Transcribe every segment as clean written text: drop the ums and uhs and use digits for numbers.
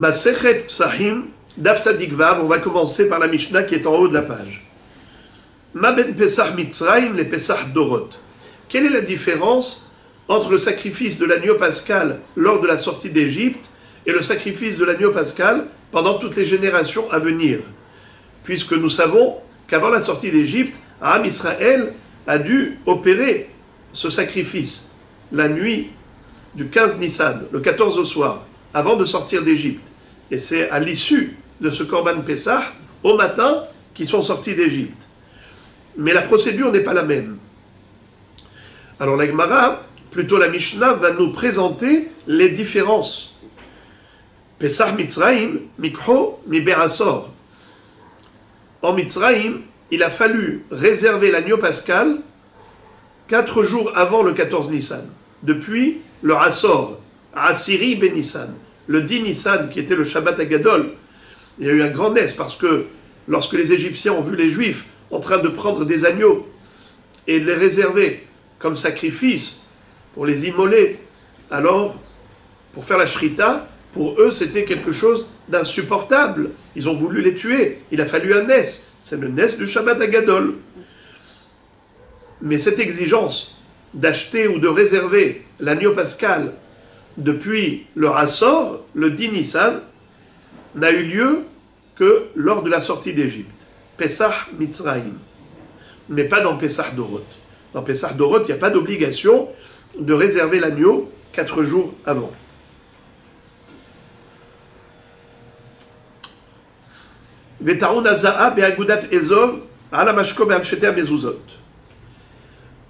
Masechet Psahim, Daf Tzadik Vav, on va commencer par la Mishnah qui est en haut de la page. Ma ben Pesach Mitzrayim, les Pesach Dorot. Quelle est la différence entre le sacrifice de l'agneau pascal lors de la sortie d'Égypte et le sacrifice de l'agneau pascal pendant toutes les générations à venir? Puisque nous savons qu'avant la sortie d'Égypte, Am Israël a dû opérer ce sacrifice la nuit du 15 Nissan, le 14 au soir, avant de sortir d'Égypte. Et c'est à l'issue de ce Korban Pessah, au matin, qu'ils sont sortis d'Égypte. Mais la procédure n'est pas la même. Alors la Gemara, plutôt la Mishnah, va nous présenter les différences. Pesach Mitzrayim, Mikho, Miberasor. En Mitzrayim, il a fallu réserver l'agneau pascal 4 jours avant le 14 Nissan. Depuis le Asor, Asiri ben Nissan, le 10 Nissan qui était le Shabbat Agadol. Il y a eu un grand nez parce que lorsque les Égyptiens ont vu les Juifs en train de prendre des agneaux et de les réserver comme sacrifice pour les immoler, alors pour faire la shrita, pour eux c'était quelque chose d'insupportable. Ils ont voulu les tuer. Il a fallu un nez. C'est le nez du Shabbat Agadol. Mais cette exigence d'acheter ou de réserver l'agneau pascal depuis le Hassor, le 10 Nissan, n'a eu lieu que lors de la sortie d'Égypte. Pesach Mitzrayim. Mais pas dans Pesach Dorot. Dans Pesach Dorot, il n'y a pas d'obligation de réserver l'agneau 4 jours avant.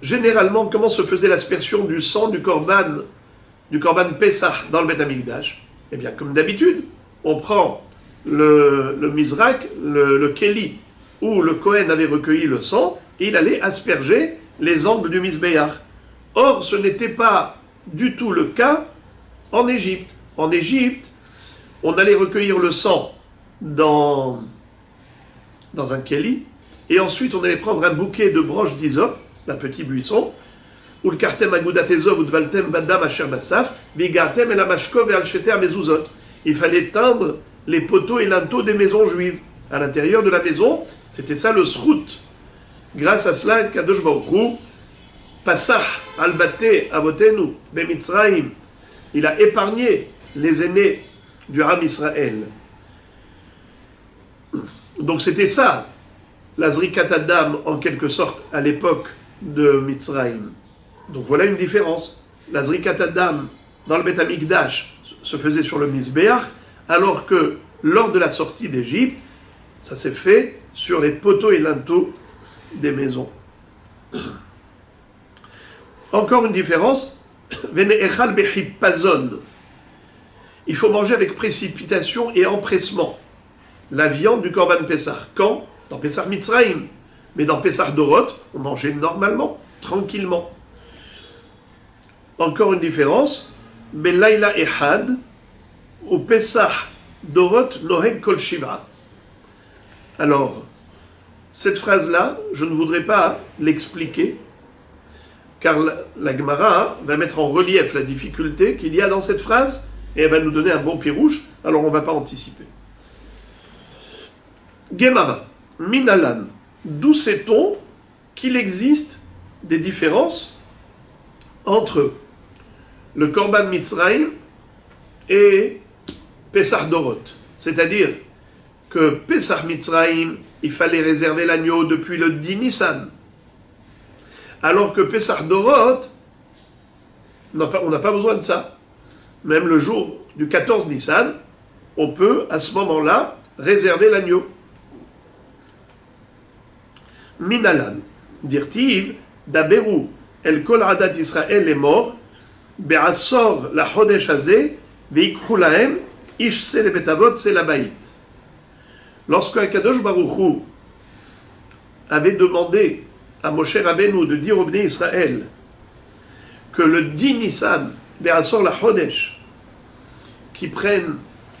Généralement, comment se faisait l'aspersion du sang du Korban Pessah dans le Beth Amikdash? Eh bien, comme d'habitude, on prend le Mizrak, le Keli, où le Kohen avait recueilli le sang, et il allait asperger les angles du Mizbeach. Or, ce n'était pas du tout le cas en Égypte. En Égypte, on allait recueillir le sang dans un Keli, et ensuite on allait prendre un bouquet de branches d'hysope, d'un petit buisson, ou le kartem agudat ezov ou dvaltem badam asher basaf, bigartem et la mashkov et al-sheter mezuzot. Il fallait teindre les poteaux et linteaux des maisons juives. À l'intérieur de la maison, c'était ça le srout. Grâce à cela, Kadosh Baruch Hu, Pasach al-Baté avotenu, Bemitzraim, il a épargné les aînés du Ram Israël. Donc c'était ça, la Zrikat Adam, en quelque sorte, à l'époque de Mitzrayim. Donc voilà une différence. La Zrikat Adam, dans le Beth Amikdash, se faisait sur le Mizbeach, alors que lors de la sortie d'Égypte, ça s'est fait sur les poteaux et linteaux des maisons. Encore une différence, Vene'echal bechipazon. Il faut manger avec précipitation et empressement la viande du Korban Pessah. Quand? Dans Pessah Mitzrayim. Mais dans Pessah Dorot, on mangeait normalement, tranquillement. Encore une différence, Belayla Ehad, ou Pessah Dorot Noheg Kol Shiva. Alors, cette phrase-là, je ne voudrais pas l'expliquer, car la Gemara va mettre en relief la difficulté qu'il y a dans cette phrase, et elle va nous donner un bon pirouche, alors on ne va pas anticiper. Gemara, Minalan, d'où sait-on qu'il existe des différences entre le Korban Mitzrayim et Pesach Dorot? C'est-à-dire que Pesach Mitzrayim, il fallait réserver l'agneau depuis le 10 Nissan. Alors que Pesach Dorot, on n'a pas besoin de ça. Même le jour du 14 Nissan, on peut à ce moment-là réserver l'agneau. Minalan, dirtiv, daberu, el kol adat Israël est mort, be'asor la chodesh hazeh, ve'ikhu lahem, ishse le betavot se la baït. Lorsque Kadosh Baruch Hu avait demandé à Moshe Rabbeinu de dire au Bnei Israël que le 10 Nissan, be'asor la chodesh, qui prennent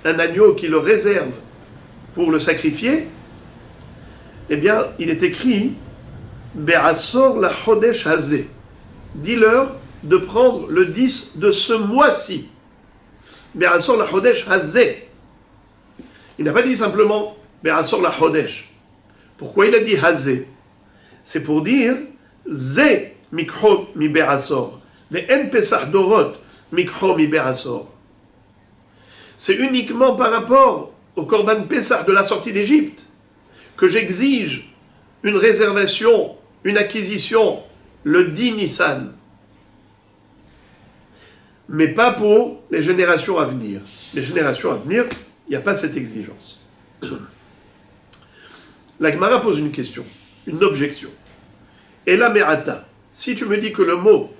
un agneau, qui le réservent pour le sacrifier, eh bien, il est écrit Be'asor la chodesh hazeh. Dis-leur de prendre le 10 de ce mois-ci. Be'asor la chodesh hazeh. Il n'a pas dit simplement Be'asor la Chodesh. Pourquoi il a dit Hazé? C'est pour dire Zé mikho mi Be'asor. Ve'en Pesach Dorot mikho mi Be'asor. C'est uniquement par rapport au Korban Pesach de la sortie d'Égypte que j'exige une réservation, une acquisition, le 10 Nissan. Mais pas pour les générations à venir. Les générations à venir, il n'y a pas cette exigence. La Gemara pose une question, une objection. Et la Merata, si tu me dis que le mot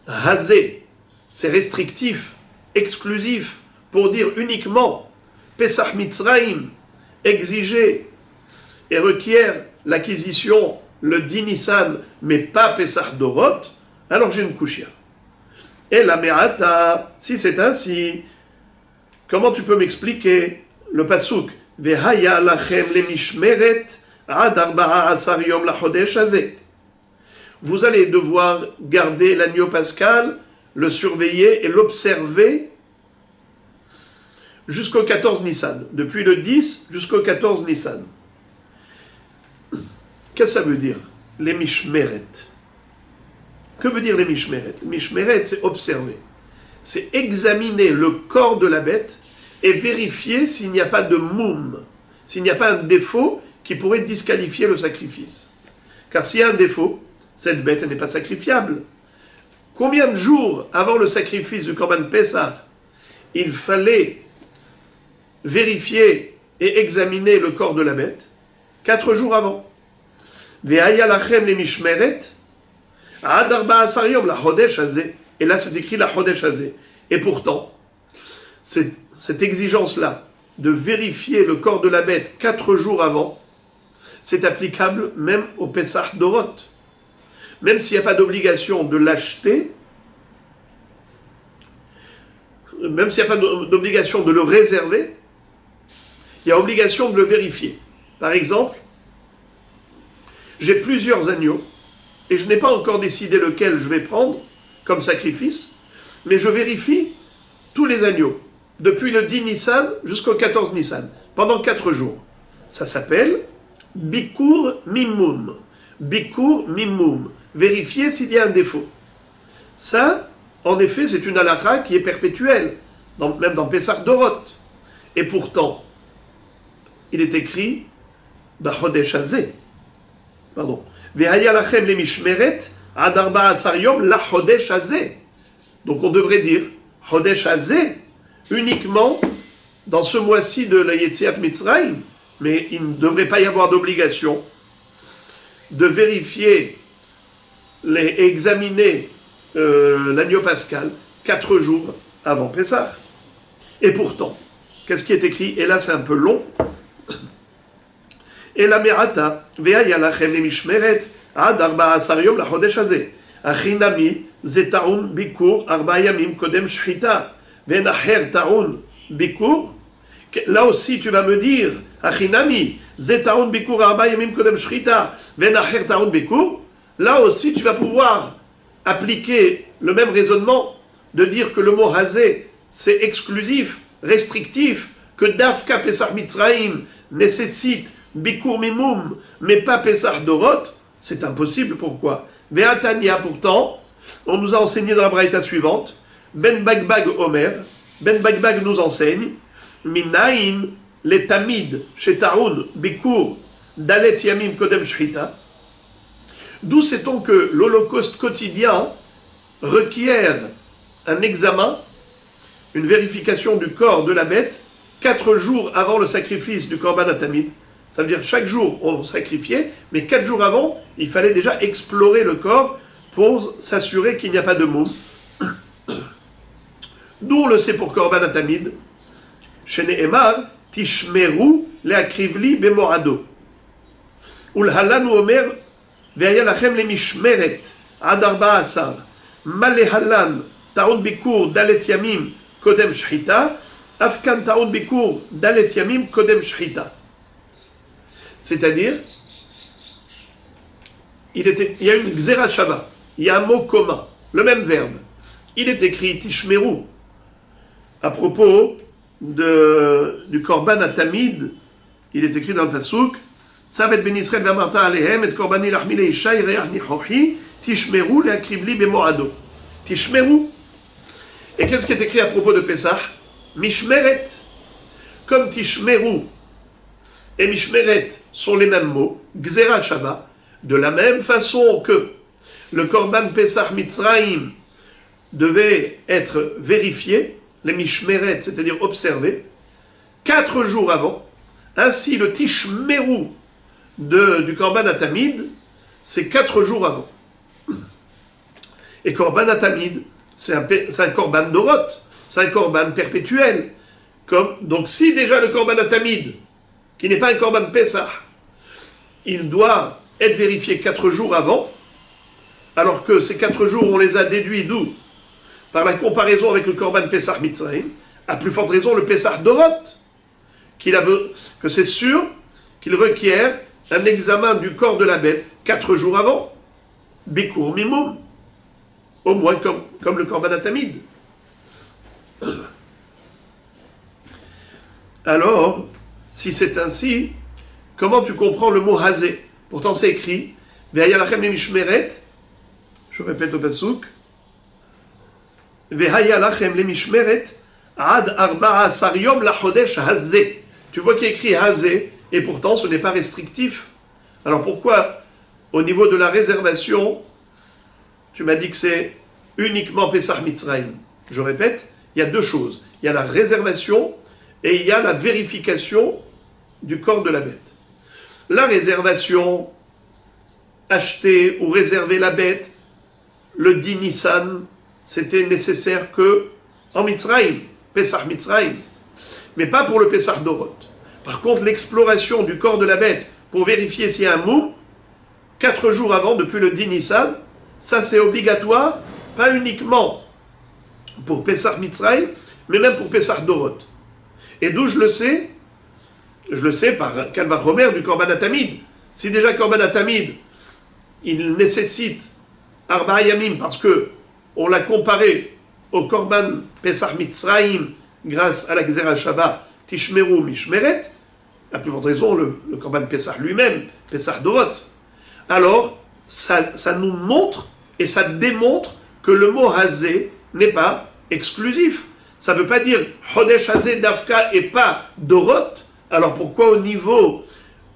Hazé, c'est restrictif, exclusif, pour dire uniquement Pesach Mitzrayim, exigé et requiert l'acquisition le 10 Nissan, mais pas Pesach Dorot, alors j'ai une kushia. Et la Me'ata, si c'est ainsi, comment tu peux m'expliquer le pasuk Vehaya lachem lemishmeret ad arba'a asar yom lachodesh hazeh. Vous allez devoir garder l'agneau pascal, le surveiller et l'observer jusqu'au 14 Nissan, depuis le 10 jusqu'au 14 Nissan. Qu'est-ce que ça veut dire, les mishmeret? Que veut dire les mishmeret? Mishmeret, c'est observer. C'est examiner le corps de la bête et vérifier s'il n'y a pas de moum, s'il n'y a pas un défaut qui pourrait disqualifier le sacrifice. Car s'il y a un défaut, cette bête n'est pas sacrifiable. Combien de jours avant le sacrifice du Korban Pessah il fallait vérifier et examiner le corps de la bête? 4 jours avant. Ve'aya lachem le mishmeret ad arba'a asar yom la chodesh hazeh. Et là c'est écrit la chodesh hazeh. Et pourtant, cette exigence-là de vérifier le corps de la bête 4 jours avant, c'est applicable même au Pesach Dorot. Même s'il n'y a pas d'obligation de l'acheter, même s'il n'y a pas d'obligation de le réserver, il y a obligation de le vérifier. Par exemple, j'ai plusieurs agneaux et je n'ai pas encore décidé lequel je vais prendre comme sacrifice, mais je vérifie tous les agneaux, depuis le 10 Nissan jusqu'au 14 Nissan, pendant 4 jours. Ça s'appelle Bikur Mimum. Bikur Mimum. Vérifier s'il y a un défaut. Ça, en effet, c'est une halakha qui est perpétuelle, même dans Pesach Dorot. Et pourtant, il est écrit Chodesh hazeh. Pardon. Ve'haya lachem le mishmeret ad arba'a asar yom la chodesh hazeh. Donc on devrait dire Chodesh hazeh uniquement dans ce mois-ci de la Yetziat Mitzrayim, mais il ne devrait pas y avoir d'obligation de vérifier et examiner l'agneau pascal 4 jours avant Pessah. Et pourtant, qu'est-ce qui est écrit? Et là c'est un peu long. Et la Merata, Ve'aya lachem le mishmeret ad arba'a asar yom la chodesh hazeh. Achinami zetaun bikur arba'a yamim kodem shchita. Ve'nacher taun bikur. Là aussi tu vas me dire, Achinami zetaun bikur arba'a yamim kodem shchita. Ve'nacher taun bikur. Là aussi tu vas pouvoir appliquer le même raisonnement de dire que le mot hazé c'est exclusif, restrictif, que Dafka Pesach Mitzrayim nécessite Bikur Mimum, mais pas Pesach Dorot, c'est impossible. Pourquoi? Ve'atania, pourtant, on nous a enseigné dans la braïta suivante, Ben Bagbag Omer, Ben Bagbag nous enseigne, Minaïn, les Tamid, Shetaoun, Bikur, Dalet Yamim Kodem Shchita. D'où sait-on que l'holocauste quotidien requiert un examen, une vérification du corps de la bête, 4 jours avant le sacrifice du Korban Atamid? Ça veut dire chaque jour on sacrifiait, mais 4 jours avant, il fallait déjà explorer le corps pour s'assurer qu'il n'y a pas de moum. D'où on le sait pour Korban Atamid. Chez Nehemar, Tishmeru leakrivli bemorado. Ulhalanu omer ve'aya lachem le mishmeret ad arba'a asar. Malehalan taun bikur dalet yamim kodem shchita. Afkan taun bikur dalet yamim kodem shchita. C'est-à-dire, il y a une Gzerat Shava, il y a un mot commun, le même verbe. Il est écrit Tishmeru à propos du Korban Atamid, il est écrit dans le Pasuk, Tzavet ben Israël v'amarta alehem et korbani lachmi leisha yireach nichochi tishmeru leakribli bemoado. Tishmeru. Et qu'est-ce qui est écrit à propos de Pessah? Mishmeret. Comme Tishmeru et Mishmeret sont les mêmes mots, Gzera Shabbat, de la même façon que le Korban Pesach Mitzrayim devait être vérifié, les Mishmeret, c'est-à-dire observé, 4 jours avant. Ainsi, le Tishmeru du Korban Atamid, c'est 4 jours avant. Et Korban Atamid, c'est un Korban Dorot, c'est un Korban perpétuel. Donc si déjà le Korban Atamid, qui n'est pas un Korban Pesach, il doit être vérifié 4 jours avant, alors que ces 4 jours, on les a déduits d'où? Par la comparaison avec le Korban Pesach Mitzrayim, à plus forte raison le Pesach Dorot, que c'est sûr qu'il requiert un examen du corps de la bête 4 jours avant, Bikur Mimum, au moins comme le Korban Atamid. Alors, si c'est ainsi, comment tu comprends le mot Hazé? Pourtant c'est écrit, Ve'haya lachem lemishmeret, je répète au pasuk, Ve'haya lachem lemishmeret, ad arba'a asar yom lachodesh hazé. Tu vois qu'il y a écrit Hazé, et pourtant ce n'est pas restrictif. Alors pourquoi, au niveau de la réservation, tu m'as dit que c'est uniquement Pesach Mitzrayim? Je répète, il y a 2 choses. Il y a la réservation et il y a la vérification du corps de la bête. La réservation, acheter ou réserver la bête, le 10 Nissan, c'était nécessaire que en Mitzrayim, Pesach Mitzrayim, mais pas pour le Pesach Dorot. Par contre, l'exploration du corps de la bête pour vérifier s'il y a un mou, 4 jours avant, depuis le 10 Nissan, ça c'est obligatoire, pas uniquement pour Pesach Mitzrayim, mais même pour Pesach Dorot. Et d'où je le sais? Je le sais par Kalva Chomer du Korban Atamid. Si déjà Korban Atamid, il nécessite Arba'a Yamim, parce que on l'a comparé au Korban Pesach Mitzrayim grâce à la Gzera Shabbat Tishmeru Mishmeret, la plus forte raison, le Korban Pesach lui-même, Pesach Dorot. Alors, ça nous montre et ça démontre que le mot Hazé n'est pas exclusif. Ça ne veut pas dire Chodesh Hazé Davka et pas Dorot. Alors pourquoi au niveau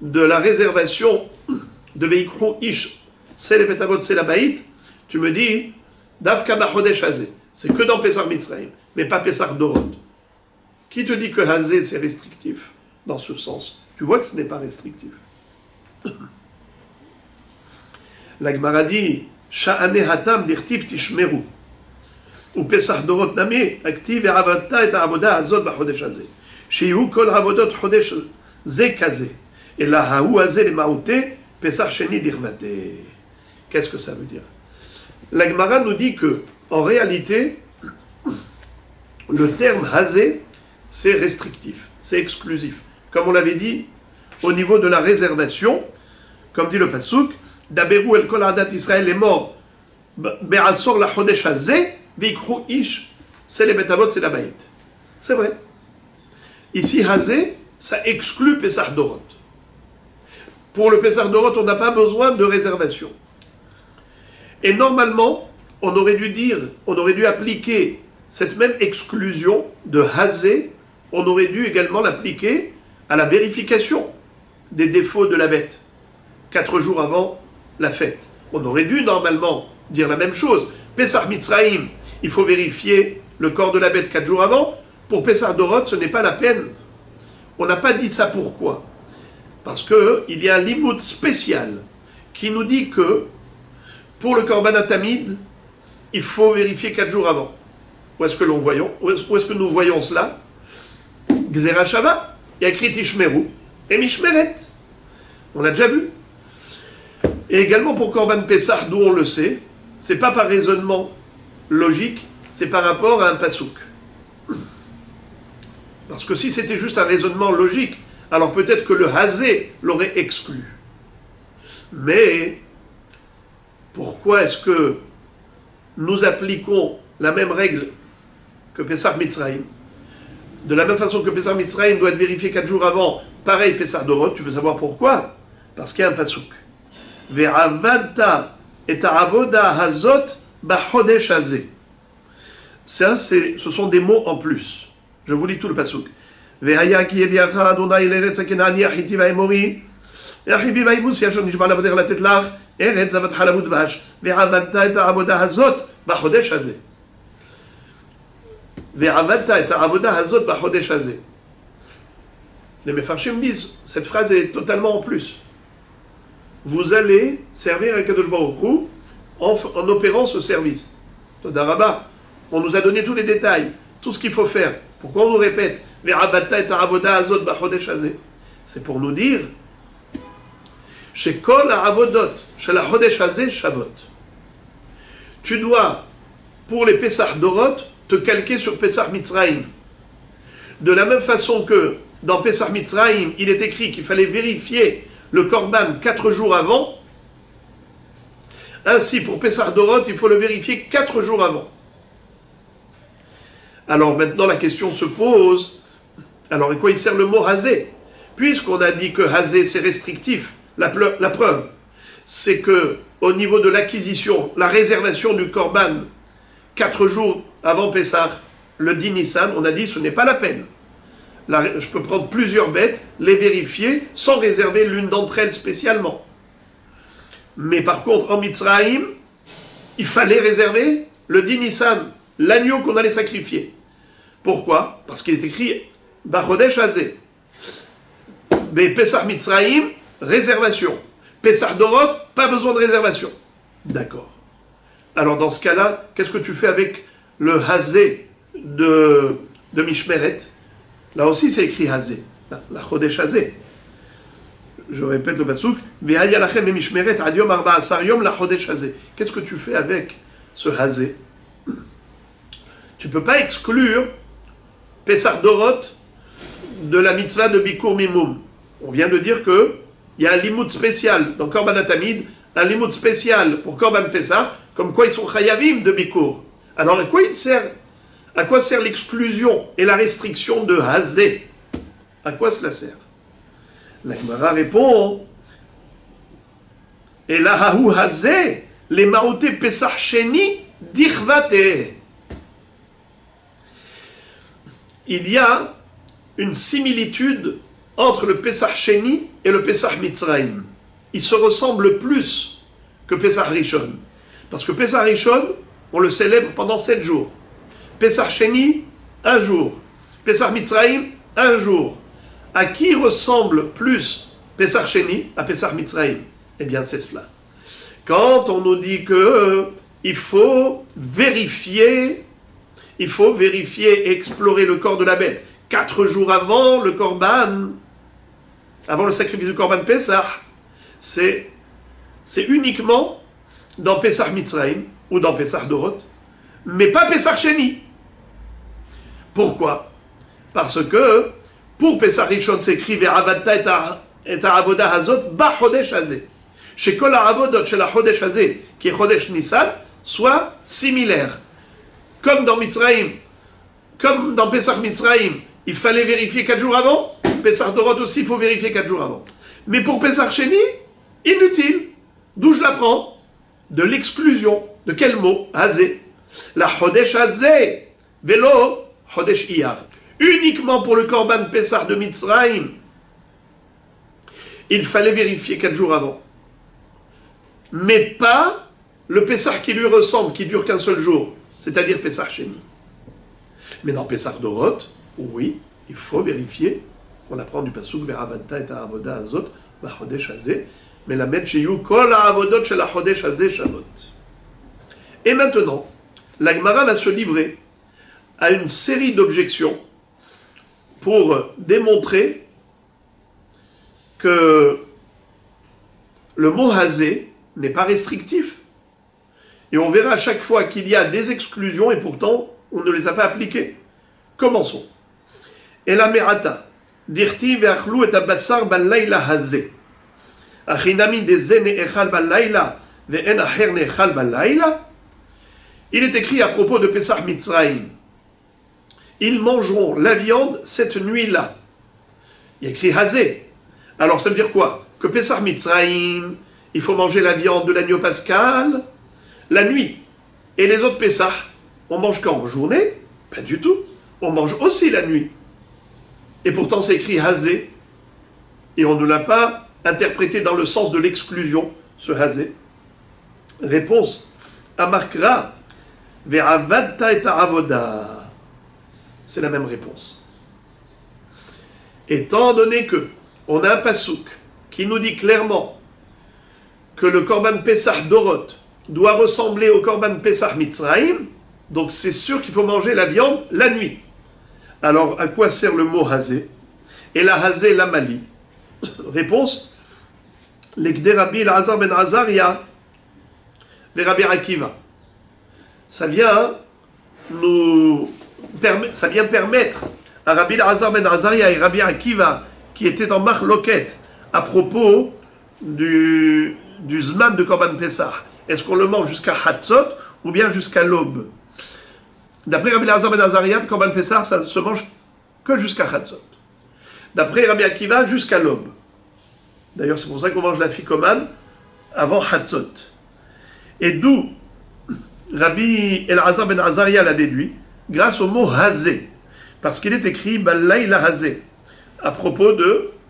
de la réservation de Veikru Ish Selebetavot Selabait, tu me dis Davka ba Chodesh Hazé? C'est que dans Pesach Mitzrayim, mais pas Pesach Dorot. Qui te dit que Hazé c'est restrictif dans ce sens? Tu vois que ce n'est pas restrictif. La Gemara dit Sha'ane hatam dirtiv tishmeru. Ou Pesach Dorot nami active et ravata et avoda azot ba chodesh hazé. Shehu kol avodot chodesh ze kazé. Et la haou hazé le maouté Pesach sheni dirvate. Qu'est-ce que ça veut dire? La Gemara nous dit que, en réalité, le terme hazé, c'est restrictif, c'est exclusif. Comme on l'avait dit, au niveau de la réservation, comme dit le Pasuk, Daberu el kol adat Israël est mort, be'asor la chodesh hazé, Vikru ish, c'est les betavot, c'est la baït. C'est vrai. Ici, Hazé, ça exclut Pesach Dorot. Pour le Pesach Dorot, on n'a pas besoin de réservation. Et normalement, on aurait dû appliquer cette même exclusion de Hazé, on aurait dû également l'appliquer à la vérification des défauts de la bête, 4 jours avant la fête. On aurait dû normalement dire la même chose. Pesach Mitzrayim, il faut vérifier le corps de la bête 4 jours avant. Pour Pesach Dorot, ce n'est pas la peine. On n'a pas dit ça pourquoi? Parce qu'il y a un limoud spécial qui nous dit que pour le Korban Atamid, il faut vérifier 4 jours avant. Où est-ce que nous voyons cela? Gzera Shabbat, il y a écrit Tishmeru et Mishmeret. On l'a déjà vu. Et également pour Korban Pessah, d'où on le sait, c'est pas par raisonnement logique, c'est par rapport à un pasouk. Parce que si c'était juste un raisonnement logique, alors peut-être que le Hazé l'aurait exclu. Mais pourquoi est-ce que nous appliquons la même règle que Pesach Mitzrayim? De la même façon que Pesach Mitzrayim doit être vérifié 4 jours avant, pareil Pesach Dorot, tu veux savoir pourquoi? Parce qu'il y a un pasuk. Ve'avadta et avoda hazot b'chodesh hazeh. Ça, ce sont des mots en plus. Je vous lis tout le pasuk. Ve'haya ki yeviacha Adonai l'eretz hakenani achiti va'emori achibi va'ivus yashon nishba lavoder latet lach eretz zavat halavu dvash ve'avadta et avoda hazot b'chodesh hazeh. Ve'avadta et avoda hazot b'chodesh hazeh. Les Mefarshim disent, cette phrase est totalement en plus. Vous allez servir à Kadosh Baruch Hu en opérant ce service. Toda Rabba, on nous a donné tous les détails, tout ce qu'il faut faire. Pourquoi on nous répète Ve'avadta et avoda hazot b'chodesh hazeh? C'est pour nous dire Shekol ha'avodot shel ha'chodesh hazeh shavot. Tu dois, pour les Pesach Dorot, te calquer sur Pesach Mitzrayim. De la même façon que dans Pesach Mitzrayim, il est écrit qu'il fallait vérifier le Korban 4 jours avant, ainsi pour Pesach Dorot, il faut le vérifier 4 jours avant. Alors maintenant la question se pose, alors à quoi il sert le mot Hazé? Puisqu'on a dit que Hazé c'est restrictif, la preuve, c'est que au niveau de l'acquisition, la réservation du Korban 4 jours avant Pessah, le 10 Nissan, on a dit ce n'est pas la peine. Là, je peux prendre plusieurs bêtes, les vérifier, sans réserver l'une d'entre elles spécialement. Mais par contre, en Mitzrayim, il fallait réserver le 10 Nissan, l'agneau qu'on allait sacrifier. Pourquoi? Parce qu'il est écrit B'chodesh hazeh. Mais Pesach Mitzrayim, réservation. Pesach Dorot, pas besoin de réservation. D'accord. Alors dans ce cas-là, qu'est-ce que tu fais avec le Hazé de Mishmeret? Là aussi c'est écrit Hazé, la Chodesh Hazé. Je répète le pasuk, Ve'haya lachem Mishmeret ad yom 14 yom la Chodesh Hazé. Qu'est-ce que tu fais avec ce Hazé? Tu ne peux pas exclure Pesach Dorot de la mitzvah de Bikur Mimum. On vient de dire qu'il y a un limoud spécial dans Korban Atamid, un limoud spécial pour Korban Pesach, comme quoi ils sont chayavim de Bikur. Alors à quoi sert l'exclusion et la restriction de Hazé? À quoi cela sert? La Gemara répond Et la Hahu Hazé, les Maoté Pesach Sheni, Dichvate. Il y a une similitude entre le Pesach Sheni et le Pesach Mitzrayim. Ils se ressemblent plus que Pesach Rishon. Parce que Pesach Rishon, on le célèbre pendant 7 jours. Pesach Sheni, 1 jour. Pesach Mitzrayim, 1 jour. À qui ressemble plus Pesach Sheni à Pesach Mitzrayim? Eh bien, c'est cela. Quand on nous dit que il faut vérifier et explorer le corps de la bête 4 jours avant le Korban, avant le sacrifice du Korban Pesach, c'est uniquement dans Pesach Mitzrayim ou dans Pesach Dorot, mais pas Pesach Sheni. Pourquoi? Parce que pour Pesach Rishon s'écrit Ve'avadta et avoda hazot b'chodesh hazeh. Chez Kol ha'avodot shel ha'chodesh hazeh, qui est Chodesh Nissan, soit similaire. Comme dans Mitzrayim, comme dans Pesach Mitzrayim, il fallait vérifier 4 jours avant, Pesach Dorot aussi, il faut vérifier 4 jours avant. Mais pour Pesach Sheni, inutile. D'où je l'apprends? De l'exclusion. De quel mot? Hazé. La Chodesh Hazé, Velo Chodesh Iyar. Uniquement pour le Korban Pesach de Mitzrayim, il fallait vérifier 4 jours avant. Mais pas le Pesach qui lui ressemble, qui dure qu'un seul jour, c'est-à-dire Pesach Sheni. Mais dans Pesach Dorot, oui, il faut vérifier. On apprend du pasuk Ve'avadta et avoda hazot b'chodesh hazeh, mais la met sheyu kol ha'avodot shel ha'chodesh hazeh shavot. Et maintenant, la Gemara va se livrer à une série d'objections pour démontrer que le mot hazé n'est pas restrictif. Et on verra à chaque fois qu'il y a des exclusions et pourtant on ne les a pas appliquées. Commençons. Et la merata, dirti ve'achlu et abassar bal-layla hazé. Achinami de zene echal bal-layla ve'en acher ne'echal bal-layla. Il est écrit à propos de Pesach Mitzrayim ils mangeront la viande cette nuit-là. Il y a écrit Hazé. Alors ça veut dire quoi? Que Pesach Mitzrayim, il faut manger la viande de l'agneau pascal la nuit. Et les autres Pesach, on mange quand? En journée? Pas du tout. On mange aussi la nuit. Et pourtant c'est écrit Hazé. Et on ne l'a pas interprété dans le sens de l'exclusion, ce Hazé. Réponse. Amarkra, ve'avadta et avoda. C'est la même réponse. Étant donné que on a un pasouk qui nous dit clairement que le Korban Pesach Dorot doit ressembler au Korban Pesach Mitzrayim, donc c'est sûr qu'il faut manger la viande la nuit. Alors à quoi sert le mot Hazé? Et la Hazé, la Mali. Réponse. L'Ekde Rabbi Elazar ben Azaria, les Rabbi Akiva. Ça vient permettre à Rabbi Elazar ben Azaria et Rabbi Akiva, qui étaient en marloquette à propos du Zman de Korban Pesach. Est-ce qu'on le mange jusqu'à Hatzot ou bien jusqu'à l'aube? D'après Rabbi Elazar ben Azaria, le Korban Pesach, ça ne se mange que jusqu'à Hatzot. D'après Rabbi Akiva, jusqu'à l'aube. D'ailleurs, c'est pour ça qu'on mange la ficomane avant Hatzot. Et d'où Rabbi Elazar ben Azaria l'a déduit, grâce au mot Hazé. Parce qu'il est écrit Balayla Hazé, à propos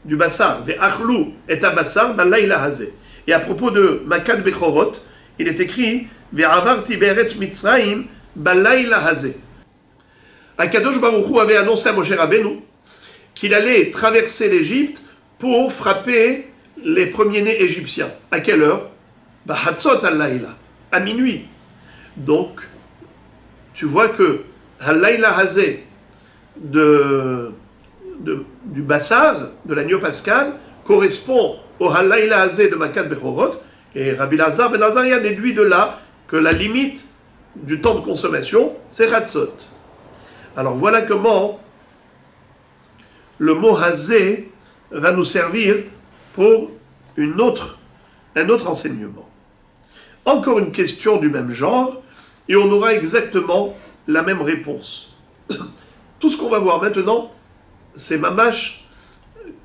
du Bassar. Ve'achlou et Bassar Balayla Hazé. Et à propos de Makat Bechorot, il est écrit Ve'avarti be'eretz Mitzrayim Balayla Hazé. Akadosh Baruch Hu avait annoncé à Moshe Rabbeinu qu'il allait traverser l'Égypte pour frapper les premiers-nés égyptiens. À quelle heure? Hatzot al-Laïla, à minuit. Donc, tu vois que al-Laïla Hazé du Bassar, de l'agneau pascal, correspond au al-Laïla Hazé de Makat Bechorot, et Rabbi Elazar ben Azaria déduit de là que la limite du temps de consommation, c'est Hatzot. Alors voilà comment le mot Hazé va nous servir pour un autre enseignement. Encore une question du même genre, et on aura exactement la même réponse. Tout ce qu'on va voir maintenant, c'est mamash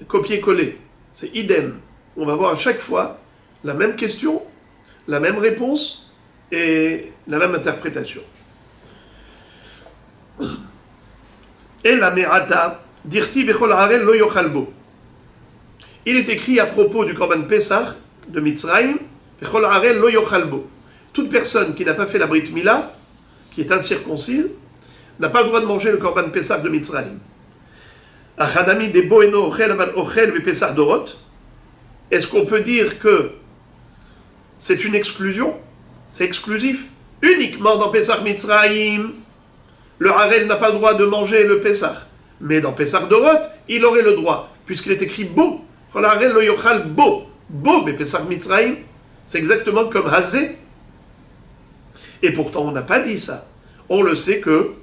copier-coller. C'est idem. On va voir à chaque fois la même question, la même réponse et la même interprétation. Et la merata, dirti vechol harel lo yochalbo. Il est écrit à propos du Korban Pesach de Mitzrayim, vechol harel lo yochalbo. Toute personne qui n'a pas fait la Brit Mila, qui est incirconcis, n'a pas le droit de manger le Korban Pesach de Mitzrayim. Achadami de boeno ochel aval ochel ve Pesach dorot. Est-ce qu'on peut dire que c'est une exclusion? C'est exclusif. Uniquement dans Pesach Mitzrayim, le Harel n'a pas le droit de manger le Pesach. Mais dans Pesach Dorot, il aurait le droit, puisqu'il est écrit Bo. Le Harel lo yochal Bo. Bo, mais Pesach Mitzrayim, c'est exactement comme Hazé. Et pourtant, on n'a pas dit ça. On le sait que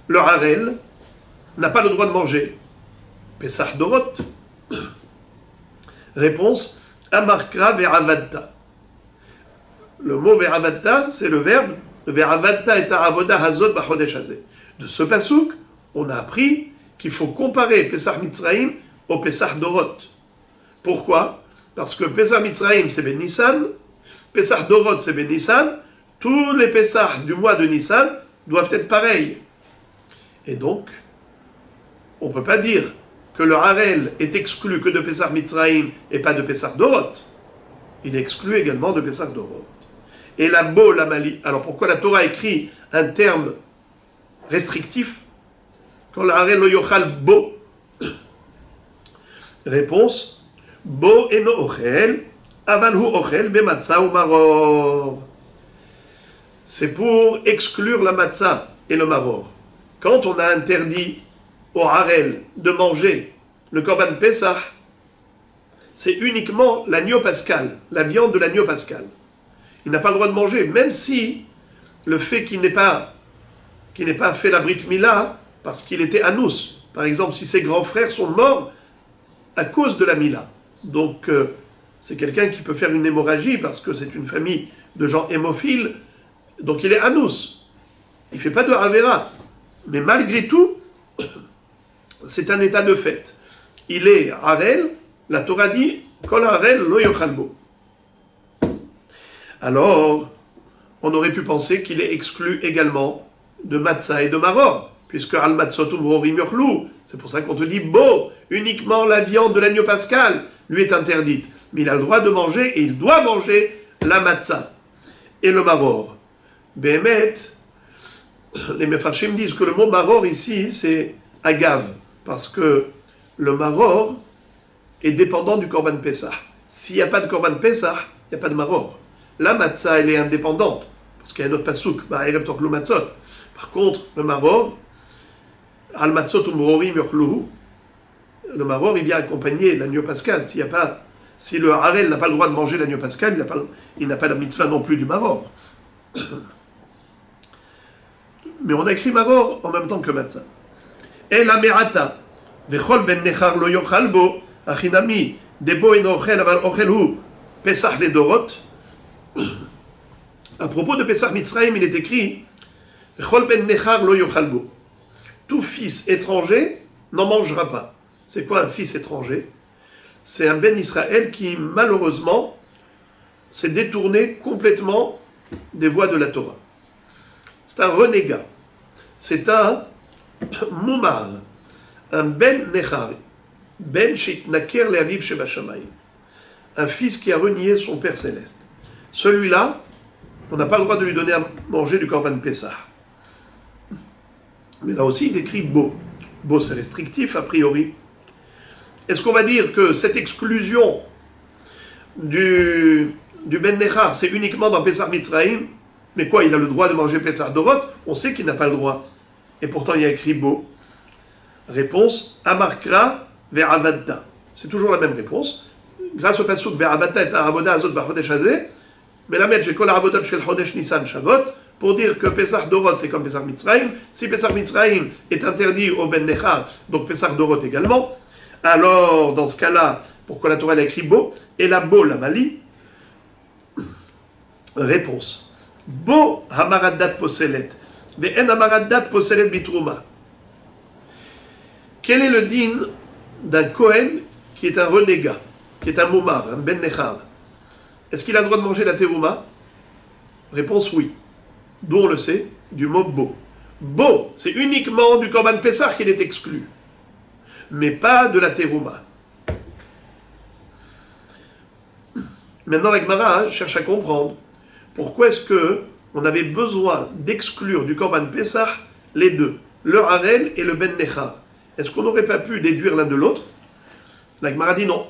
le Harel n'a pas le droit de manger Pesach Dorot. Réponse, Amarkra ve'avadta. Le mot ve'avadta, c'est le verbe ve'avadta et avoda hazot b'chodesh hazé. De ce pasouk, on a appris qu'il faut comparer Pesach Mitzrayim au Pesach Dorot. Pourquoi? Parce que Pesach Mitzrayim, c'est Ben Nissan, Pesach Dorot, c'est Ben Nissan, tous les Pesach du mois de Nissan doivent être pareils. Et donc, on ne peut pas dire que le Harel est exclu que de Pesach Mitzrayim et pas de Pesach Dorot. Il est exclu également de Pesach Dorot. Et la Bo, la Mali. Alors pourquoi la Torah écrit un terme restrictif quand le Harel lo yochal Bo? Réponse, Bo eno ochel, aval hu ochel be matzah ou maror. C'est pour exclure la matzah et le maror. Quand on a interdit au Harel de manger le Korban Pesach, c'est uniquement l'agneau pascal, la viande de l'agneau pascal. Il n'a pas le droit de manger, même si le fait qu'il n'ait pas fait la Brit Mila, parce qu'il était anous. Par exemple, si ses grands frères sont morts à cause de la Mila. Donc, c'est quelqu'un qui peut faire une hémorragie, parce que c'est une famille de gens hémophiles, donc il est anous. Il ne fait pas de Havera. Mais malgré tout, c'est un état de fait. Il est Harel, la Torah dit Kol Harel lo yochalbo. Alors, on aurait pu penser qu'il est exclu également de matzah et de maror, puisque al matzot umrorim yochlou. C'est pour ça qu'on te dit bo, uniquement la viande de l'agneau pascal lui est interdite. Mais il a le droit de manger et il doit manger la matzah et le maror. Béhémet, les mefarshim disent que le mot maror ici c'est agav, parce que le maror est dépendant du korban Pessah. S'il n'y a pas de korban Pessah, il n'y a pas de maror. La matzah, elle est indépendante, parce qu'il y a un autre pasouk, ba'erev tochlu matzot. Par contre, le maror, al matzot umrorim yochluhu, le maror, il vient accompagner l'agneau pascal. Si le harel n'a pas le droit de manger l'agneau pascal, il n'a pas la mitzvah non plus du maror. Mais on a écrit maror en même temps que matzah. Et la merata, vechol ben nechar lo yochal bo, achinami, debo eno ochel aval ochel hu, pesach le dorot. À propos de Pesach Mitzrayim, il est écrit vechol ben nechar lo yochal bo. Tout fils étranger n'en mangera pas. C'est quoi un fils étranger? C'est un ben Israël qui, malheureusement, s'est détourné complètement des voies de la Torah. C'est un renégat. C'est un moumar, un ben nechar, ben shitnaker le'aviv shebashamayim, un fils qui a renié son Père céleste. Celui-là, on n'a pas le droit de lui donner à manger du korban Pessah. Mais là aussi, il écrit beau. Beau, c'est restrictif a priori. Est-ce qu'on va dire que cette exclusion du ben nechar, c'est uniquement dans Pesach Mitzrayim? Mais quoi, il a le droit de manger Pesach Dorot? On sait qu'il n'a pas le droit. Et pourtant, il y a écrit beau. Réponse, Amarkra ve'avadta. C'est toujours la même réponse. Grâce au pasuk ve'avadta et aravoda azot ba'chodesh hazeh, mais la mettre, j'ai kol avodot shel chodesh Nisan Shavot, pour dire que Pesach Dorot, c'est comme Pesach Mitzrayim. Si Pesach Mitzrayim est interdit au ben nechar, donc Pesach Dorot également, alors, dans ce cas-là, pourquoi la Torah a écrit beau? Et la beau, la mali? Réponse. Bo hamaraddat poselet. Ve'en hamaraddat poselet bitrouma. Quel est le din d'un Kohen qui est un renégat, qui est un moumar, un ben nechar? Est-ce qu'il a le droit de manger la terouma? Réponse oui. D'où on le sait? Du mot bo. Bo, c'est uniquement du korban Pessah qu'il est exclu, mais pas de la terouma. Maintenant, la Gemara cherche à comprendre pourquoi est-ce que on avait besoin d'exclure du korban Pessah les deux, le harel et le ben nechar. Est-ce qu'on n'aurait pas pu déduire l'un de l'autre? La Gemara dit non.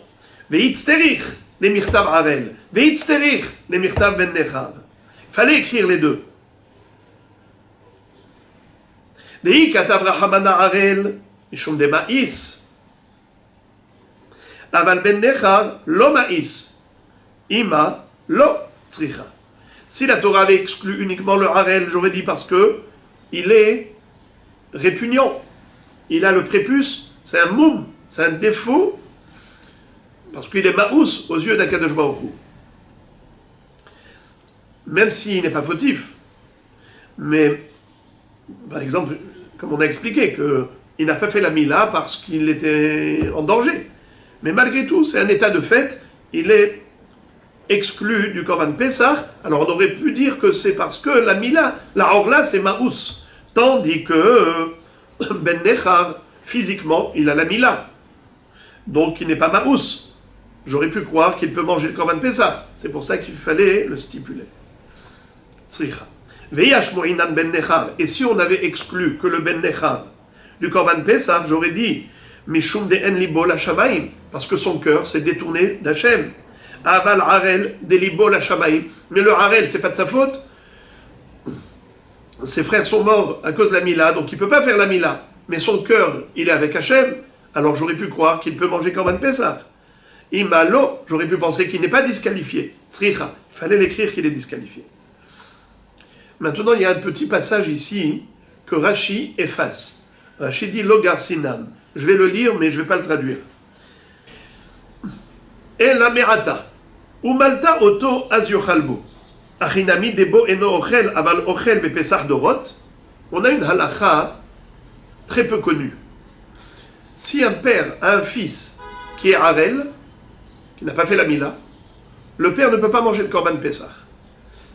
Ve'itzterich les mirtav harel, ve'itzterich les mirtav ben nechar. Il fallait écrire les deux. Ve'i katav rahamana harel mishum de maïs. Aval ben nechar lo maïs. Ima lo tzricha. Si la Torah avait exclu uniquement le harel, j'aurais dit parce que il est répugnant. Il a le prépuce, c'est un moum, c'est un défaut, parce qu'il est maous aux yeux d'Akadosh Baruch Hu. Même s'il n'est pas fautif. Mais, par exemple, comme on a expliqué, qu'il n'a pas fait la mila parce qu'il était en danger. Mais malgré tout, c'est un état de fait, il est exclu du korban Pessah. Alors on aurait pu dire que c'est parce que la mila, la orla, c'est maous. Tandis que ben nechar, physiquement, il a la mila. Donc il n'est pas maous. J'aurais pu croire qu'il peut manger le korban Pessah. C'est pour ça qu'il fallait le stipuler. Tzricha. Veyash mo'inan ben nechar. Et si on avait exclu que le ben nechar du korban Pessah, j'aurais dit mishum de en libo la shamayim, parce que son cœur s'est détourné d'Hachem. Aval harel de libo la shamayim. Mais le harel, c'est pas de sa faute. Ses frères sont morts à cause de la mila, donc il ne peut pas faire la mila. Mais son cœur, il est avec Hachem. Alors j'aurais pu croire qu'il peut manger korban Pessah. Imalo, j'aurais pu penser qu'il n'est pas disqualifié. Tzricha, il fallait l'écrire qu'il est disqualifié. Maintenant, il y a un petit passage ici que Rashi efface. Rashi dit Logar Sinam. Je vais le lire, mais je ne vais pas le traduire. Et la merata. Umalta oto az yochalbo. Achinami debo eno ochel aval ochel be Pesach dorot. On a une halacha très peu connu. Si un père a un fils qui est Harel, qui n'a pas fait la Mila, le père ne peut pas manger le Korban Pessah.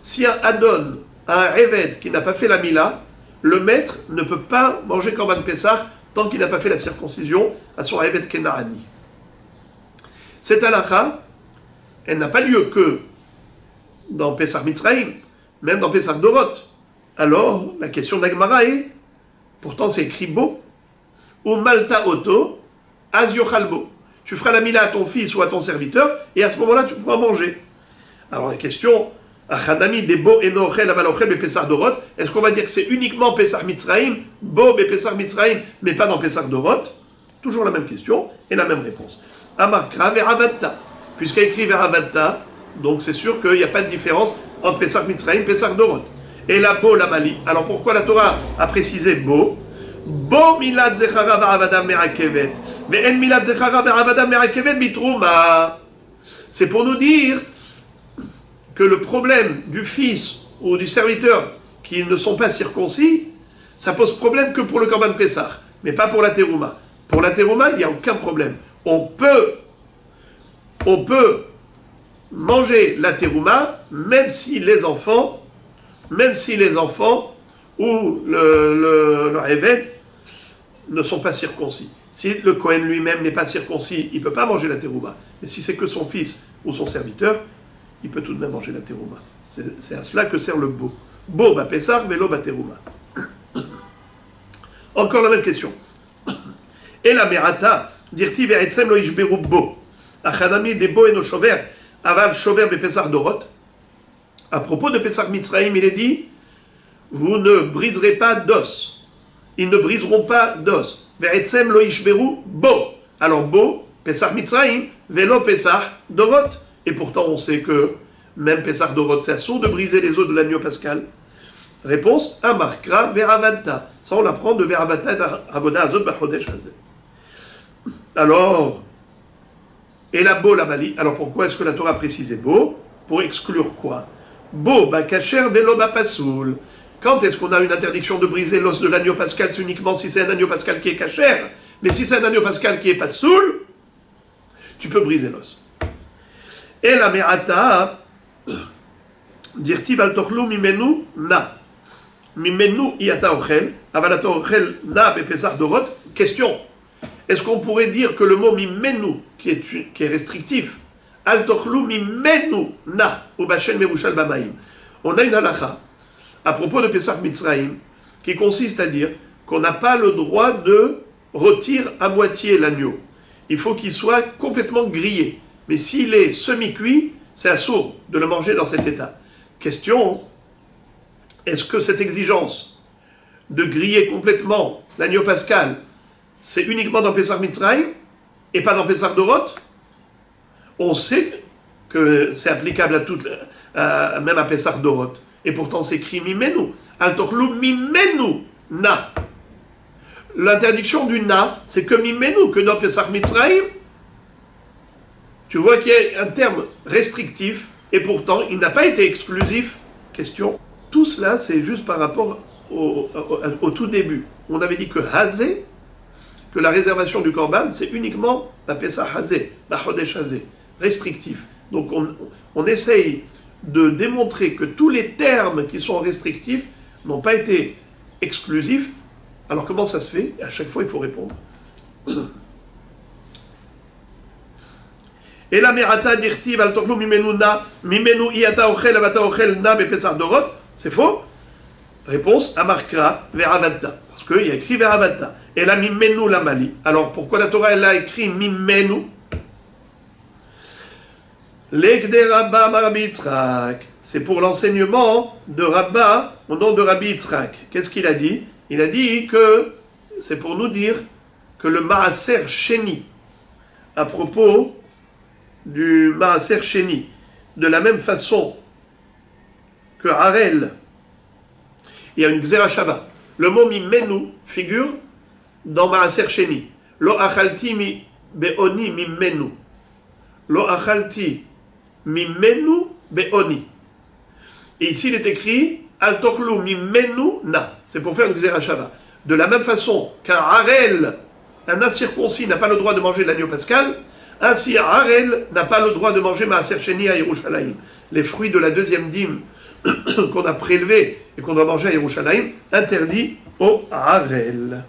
Si un Adon a un Eved qui n'a pas fait la Mila, le maître ne peut pas manger Korban Pessah tant qu'il n'a pas fait la circoncision à son Eved Kenaani. Cette halakha, elle n'a pas lieu que dans Pessah Mitzrayim, même dans Pessah Dorot. Alors, la question d'Agmara est, pourtant c'est écrit beau, ou Malta Oto, Az Yochalbo. Tu feras la Mila à ton fils ou à ton serviteur, et à ce moment-là, tu pourras manger. Alors la question, Achadami des Bo Enochel Avalochel et Pessah Dorot, est-ce qu'on va dire que c'est uniquement Pessah Mitzrayim, Bo et Pessah Mitzrayim, mais pas dans Pessah Dorot? Toujours la même question et la même réponse. Amarkra Veravatta, puisqu'il y a écrit Veravatta, donc c'est sûr qu'il n'y a pas de différence entre Pessah Mitzrayim et Pessah Dorot. Et la Bo, la Mali. Alors pourquoi la Torah a précisé Bo? Bo milad zechara v'avada merakevet. Mais en milad zechara v'avada merakevet mitrouma. C'est pour nous dire que le problème du fils ou du serviteur qui ne sont pas circoncis, ça pose problème que pour le Korban Pessah, mais pas pour la Terouma. Pour la Terouma, il n'y a aucun problème. On peut manger la Terouma, même si les enfants ou le Eved ne sont pas circoncis. Si le Kohen lui-même n'est pas circoncis, il ne peut pas manger la Terouma. Mais si c'est que son fils ou son serviteur, il peut tout de même manger la Terouma. C'est à cela que sert le Bo. Bo ba Pessah, velo ba Terouma. Encore la même question. Et la Merata, dirti ve'etzem lo ishberu Bo. Achadami de Bo eno shover, aval shover be Pessah Dorot. À propos de Pessah Mitzrayim, il est dit, vous ne briserez pas d'os. Ils ne briseront pas d'os. Ve'etzem lo ishberu Bo. Alors Bo, Pessah Mitzrayim, velo Pessah Dorot. Et pourtant, on sait que même Pessah Dorot, c'est assourd de briser les os de l'agneau pascal. Réponse, Amarkra Veravata. Ça, on l'apprend de Veravata et Avoda Azot Bachodesh Hazeh. Alors, et la Bo, la Mali. Alors pourquoi est-ce que la Torah a précisé Bo? Pour exclure quoi? Bo, Bakacher, Velo, Bapasoul. Quand est-ce qu'on a une interdiction de briser l'os de l'agneau pascal? C'est uniquement si c'est un agneau pascal qui est kacher. Mais si c'est un agneau pascal qui est pas soul, tu peux briser l'os. Et la Me'ata, dirti al tochlu mimenu na. Mimenu iata ochel, avalata ochel na bepesach dorot. Question. Est-ce qu'on pourrait dire que le mot mimenu, qui est restrictif, al tochlu mimenu na, ou bachel merushal bamaim. On a une halakha à propos de Pessah Mitzrayim qui consiste à dire qu'on n'a pas le droit de rôtir à moitié l'agneau. Il faut qu'il soit complètement grillé. Mais s'il est semi-cuit, c'est assourd de le manger dans cet état. Question, est-ce que cette exigence de griller complètement l'agneau pascal, c'est uniquement dans Pessah Mitzrayim et pas dans Pessah Dorot? On sait que c'est applicable à toutes, même à Pessah Dorot. Et pourtant c'est écrit Mimenu. Al tochlu Mimenu na. L'interdiction du na, c'est que Mimenu, que dans Pessah Mitzrayim. Tu vois qu'il y a un terme restrictif, et pourtant, il n'a pas été exclusif. Question. Tout cela, c'est juste par rapport au tout début. On avait dit que Hazé, que la réservation du Korban, c'est uniquement la Pessah Hazé, la Chodesh Hazé, restrictif. Donc on essaye de démontrer que tous les termes qui sont restrictifs n'ont pas été exclusifs. Alors comment ça se fait? À chaque fois, il faut répondre. Et la Merata dirtiv al tochlu mimenu na, mimenu iata ochel avata ochel na bepesach dorot, c'est faux? Réponse, Amarkra veravata, parce qu'il y a écrit veravata. Et la mimenu la mali. Alors pourquoi la Torah elle a écrit mimenu? L'Ekde Rabba Rabbi Yitzhak, c'est pour l'enseignement de Rabba au nom de Rabbi Yitzhak. Qu'est-ce qu'il a dit? Il a dit que c'est pour nous dire que le Maaser Sheni, à propos du Maaser Sheni, de la même façon que Harel, il y a une Gzera Shava. Le mot Mimenu figure dans Maaser Sheni. Lo achalti mi beoni mimenu. Lo achalti mimenu beoni. Et ici il est écrit Al tochlu mimenu na. C'est pour faire une Gzera Shava. De la même façon qu'un harel, un incirconcis, n'a pas le droit de manger l'agneau pascal, ainsi un harel n'a pas le droit de manger maaser sheni à Yerushalayim. Les fruits de la deuxième dîme qu'on a prélevés et qu'on doit manger à Yerushalayim, interdits au harel.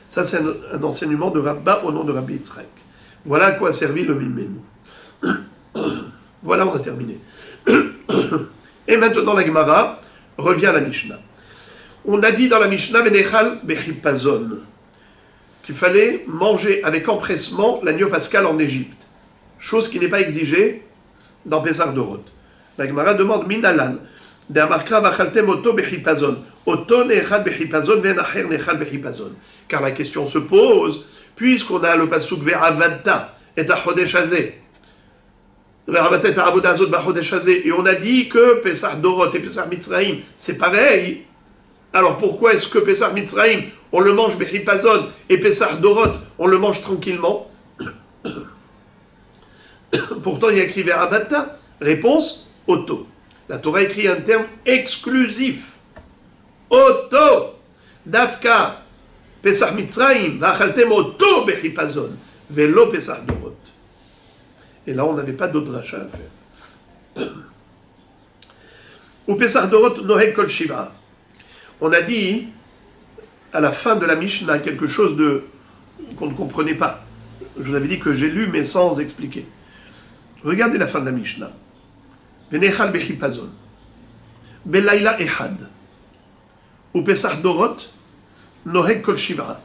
Ça, c'est un enseignement de Rabba au nom de Rabbi Yitzhak. Voilà à quoi a servi le Mimenu. Voilà, on a terminé. Et maintenant, la Gemara revient à la Mishnah. On a dit dans la Mishnah, Venechal bechipazon, qu'il fallait manger avec empressement l'agneau pascal en Égypte. Chose qui n'est pas exigée dans Pesach Dorot. La Gemara demande, Minalan, car la question se pose, puisqu'on a le pasuk Ve'avadta et Achodesh Hazeh, et on a dit que Pesach Dorot et Pesach Mitzrayim, c'est pareil. Alors pourquoi est-ce que Pesach Mitzrayim, on le mange Bechipazon, et Pesach Dorot, on le mange tranquillement? Pourtant, il y a écrit Ve'avadta. Réponse, Oto. La Torah écrit un terme exclusif. Oto. Davka. Pesach Mitzrayim. V'achaltem Oto Bechipazon. Velo Pesach Dorot. Et là, on n'avait pas d'autre rachat à faire. Ou Pesach Dorot Noheg Kol Shiva. On a dit, à la fin de la Mishnah, quelque chose qu'on ne comprenait pas. Je vous avais dit que j'ai lu, mais sans expliquer. Regardez la fin de la Mishnah. Venechal bechipazon. Belayla ehad. Ou Pesach Dorot Noheg Kol Shiva.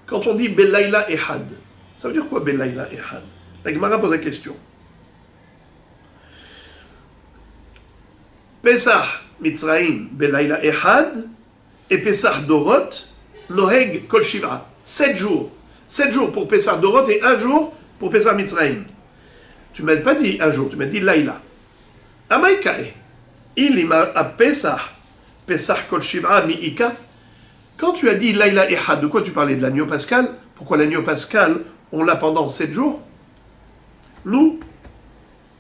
Quand on dit Belayla ehad, ça veut dire quoi Belayla ehad? La Gemara pose la question. Pesach Mitzrayim Belayla Ehad et Pesach Dorot Noheg Kol Shiva. 7 jours. 7 jours pour Pesach Dorot et 1 jour pour Pesach Mitzrayim. Tu ne m'as pas dit 1 jour, tu m'as dit Laïla. Amaïkae. Il ima a Pesach. Pesach Kol Shiva mi'ika. Quand tu as dit Laïla Ehad, de quoi tu parlais? De l'agneau pascal? Pourquoi l'agneau pascal, on l'a pendant 7 jours? Nous,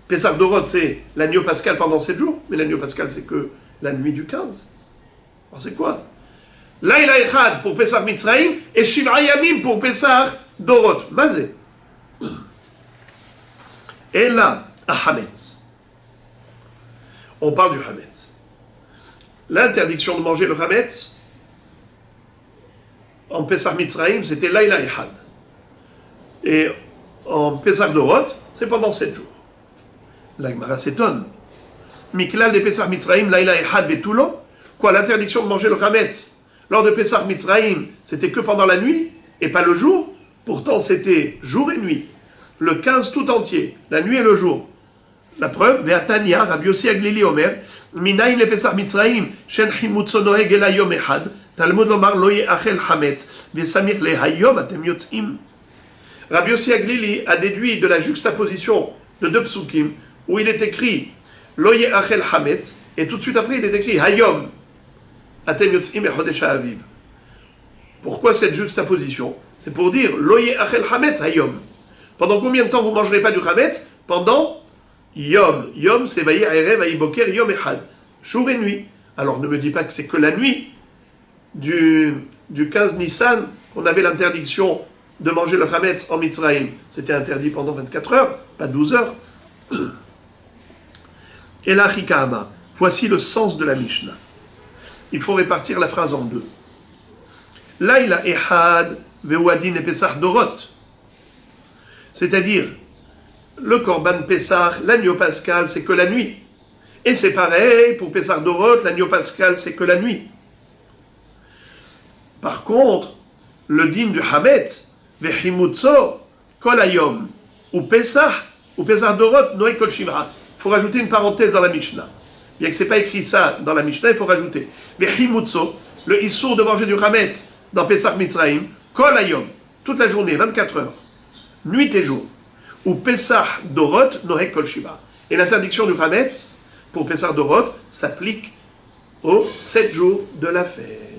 Pesach Dorot, c'est l'agneau pascal pendant 7 jours, mais l'agneau pascal, c'est que la nuit du 15. Alors c'est quoi? Laïla Echad pour Pesach Mitzrayim et Shiv'a Yamim pour Pesach Dorot. Mazé. Et là, à Hametz. On parle du Hametz. L'interdiction de manger le Hametz en Pesach Mitzrayim, c'était Laïla Echad. Et en Pesach Dorot, c'est pendant 7 jours. La Gemara s'étonne. Miklal de Pesach Mitzrayim, Laïla Echad Vetulo. Quoi, l'interdiction de manger le Hametz lors de Pesach Mitzrayim, c'était que pendant la nuit et pas le jour. Pourtant, c'était jour et nuit. Le 15 tout entier, la nuit et le jour. La preuve, Ve'atania, Rabbi Yossi Aglili Omer, Minayin le Pesach Mitzrayim, Shen Chimutzo Noeg Ela Yom Echad, Talmud Lomar Lo Ye'achel Hametz, Ve'samich Le Hayom Atem Yotzim. Rabbi Yossi Aglili a déduit de la juxtaposition de 2 psukim où il est écrit Lo Ye'achel Hametz et tout de suite après il est écrit Hayom Atem Yotzim Echodesh Ha'aviv. Pourquoi cette juxtaposition? C'est pour dire Lo Ye'achel Hametz Hayom. Pendant combien de temps vous ne mangerez pas du Hametz? Pendant Yom. Yom c'est Vayi Erev Vayi Boker Yom Echad. Jour et nuit. Alors ne me dis pas que c'est que la nuit du 15 Nissan qu'on avait l'interdiction de manger le Hametz en Mitzrayim. C'était interdit pendant 24 heures, pas 12 heures. Et là, Chikahama, voici le sens de la Mishnah. Il faut répartir la phrase en 2. Laïla Ehad Ve'uadin et Pesach Dorot. C'est-à-dire, le Korban Pesach, l'agneau pascal, c'est que la nuit. Et c'est pareil pour Pesach Dorot, l'agneau pascal, c'est que la nuit. Par contre, le din du Hametz, Vechimutzo, Kol Hayom, ou Pesach Dorot, Noé Kol Shivra. Il faut rajouter une parenthèse dans la Mishnah. Bien que ce n'est pas écrit ça dans la Mishnah, il faut rajouter. Vechimutzo, le issour de manger du Hametz dans Pesach Mitzrayim, Kol Hayom, toute la journée, 24 heures, nuit et jour. Ou Pesach Dorot, Noé Kol Shivra. Et l'interdiction du Hametz pour Pesach Dorot s'applique aux 7 jours de la fête.